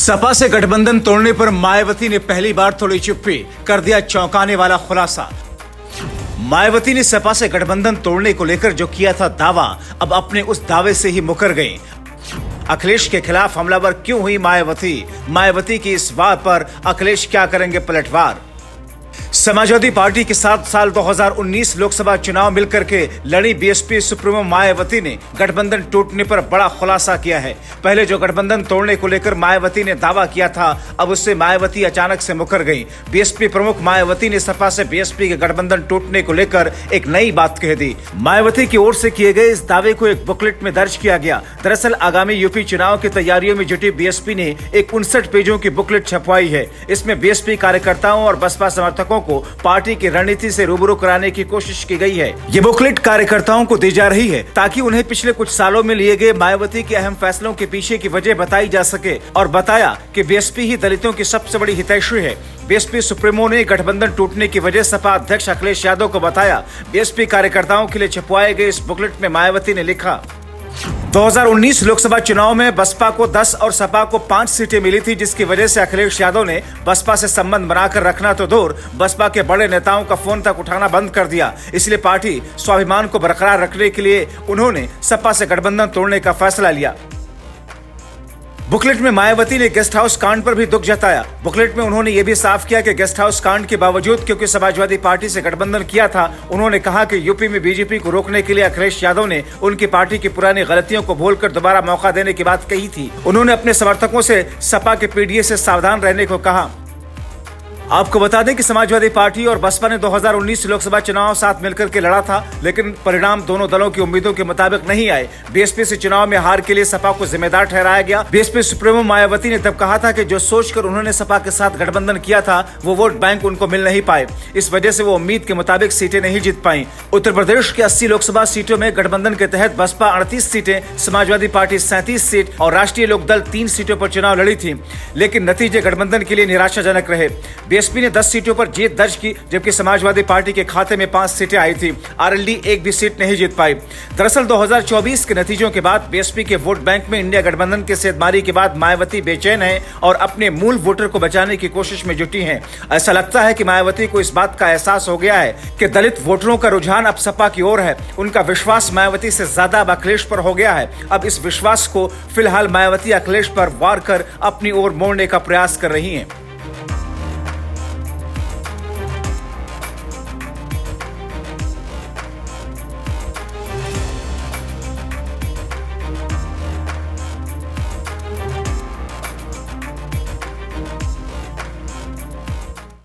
सपा से गठबंधन तोड़ने पर मायावती ने पहली बार तोड़ी चुप्पी, कर दिया चौंकाने वाला खुलासा। मायावती ने सपा से गठबंधन तोड़ने को लेकर जो किया था दावा, अब अपने उस दावे से ही मुकर गई। अखिलेश के खिलाफ हमलावर क्यों हुई मायावती की इस बात पर अखिलेश क्या करेंगे पलटवार। समाजवादी पार्टी के साथ साल 2019 लोकसभा चुनाव मिलकर के लड़ी बीएसपी सुप्रीमो मायावती ने गठबंधन टूटने पर बड़ा खुलासा किया है। पहले जो गठबंधन तोड़ने को लेकर मायावती ने दावा किया था, अब उससे मायावती अचानक से मुकर गई। बीएसपी प्रमुख मायावती ने सपा से बीएसपी के गठबंधन टूटने को लेकर एक नई बात कह दी। मायावती की ओर से किए गए इस दावे को एक बुकलेट में दर्ज किया गया। दरअसल आगामी यूपी चुनाव की तैयारियों में जुटी बीएसपी ने एक 59 पेजों की बुकलेट छपवाई है। इसमें बीएसपी कार्यकर्ताओं और बसपा समर्थकों को पार्टी की रणनीति से रूबरू कराने की कोशिश की गई है। ये बुकलेट कार्यकर्ताओं को दी जा रही है ताकि उन्हें पिछले कुछ सालों में लिए गए मायावती के अहम फैसलों के पीछे की वजह बताई जा सके, और बताया कि बीएसपी ही दलितों की सबसे बड़ी हितैषी है। बीएसपी सुप्रीमो ने गठबंधन टूटने की वजह सपा अध्यक्ष अखिलेश यादव को बताया। बीएसपी कार्यकर्ताओं के लिए छपवाए गए इस बुकलेट में मायावती ने लिखा, 2019 लोकसभा चुनाव में बसपा को 10 और सपा को 5 सीटें मिली थी, जिसकी वजह से अखिलेश यादव ने बसपा से संबंध बनाकर रखना तो दूर, बसपा के बड़े नेताओं का फोन तक उठाना बंद कर दिया। इसलिए पार्टी स्वाभिमान को बरकरार रखने के लिए उन्होंने सपा से गठबंधन तोड़ने का फैसला लिया। बुकलेट में मायावती ने गेस्ट हाउस कांड पर भी दुख जताया। बुकलेट में उन्होंने ये भी साफ किया कि गेस्ट हाउस कांड के बावजूद क्योंकि समाजवादी पार्टी से गठबंधन किया था, उन्होंने कहा कि यूपी में बीजेपी को रोकने के लिए अखिलेश यादव ने उनकी पार्टी की पुरानी गलतियों को भूलकर दोबारा मौका देने की बात कही थी। उन्होंने अपने समर्थकों से सपा के पीडीए से सावधान रहने को कहा। आपको बता दें कि समाजवादी पार्टी और बसपा ने 2019 लोकसभा चुनाव साथ मिलकर के लड़ा था, लेकिन परिणाम दोनों दलों की उम्मीदों के मुताबिक नहीं आए। बीएसपी से चुनाव में हार के लिए सपा को जिम्मेदार ठहराया गया। बीएसपी सुप्रीमो मायावती ने तब कहा था कि जो सोचकर उन्होंने सपा के साथ गठबंधन किया था, वो वोट बैंक उनको मिल नहीं पाए। इस वजह से वो उम्मीद के मुताबिक सीटें नहीं जीत पाई। उत्तर प्रदेश के 80 लोकसभा सीटों में गठबंधन के तहत बसपा 38 सीटें, समाजवादी पार्टी 37 सीट और राष्ट्रीय लोकदल 3 सीटों पर चुनाव लड़ी थी, लेकिन नतीजे गठबंधन के लिए निराशाजनक रहे। बीएसपी ने 10 सीटों पर जीत दर्ज की, जबकि समाजवादी पार्टी के खाते में 5 सीटें आई थी। आरएलडी एक भी सीट नहीं जीत पाई। दरअसल 2024 के नतीजों के बाद बीएसपी के वोट बैंक में इंडिया गठबंधन के सेधमारी के बाद मायावती बेचैन है और अपने मूल वोटर को बचाने की कोशिश में जुटी हैं। ऐसा लगता है कि मायावती को इस बात का एहसास हो गया है कि दलित वोटरों का रुझान अब सपा की ओर है। उनका विश्वास मायावती से ज्यादा अब अखिलेश पर हो गया है। अब इस विश्वास को फिलहाल मायावती अखिलेश पर वार कर अपनी ओर मोड़ने का प्रयास कर रही है।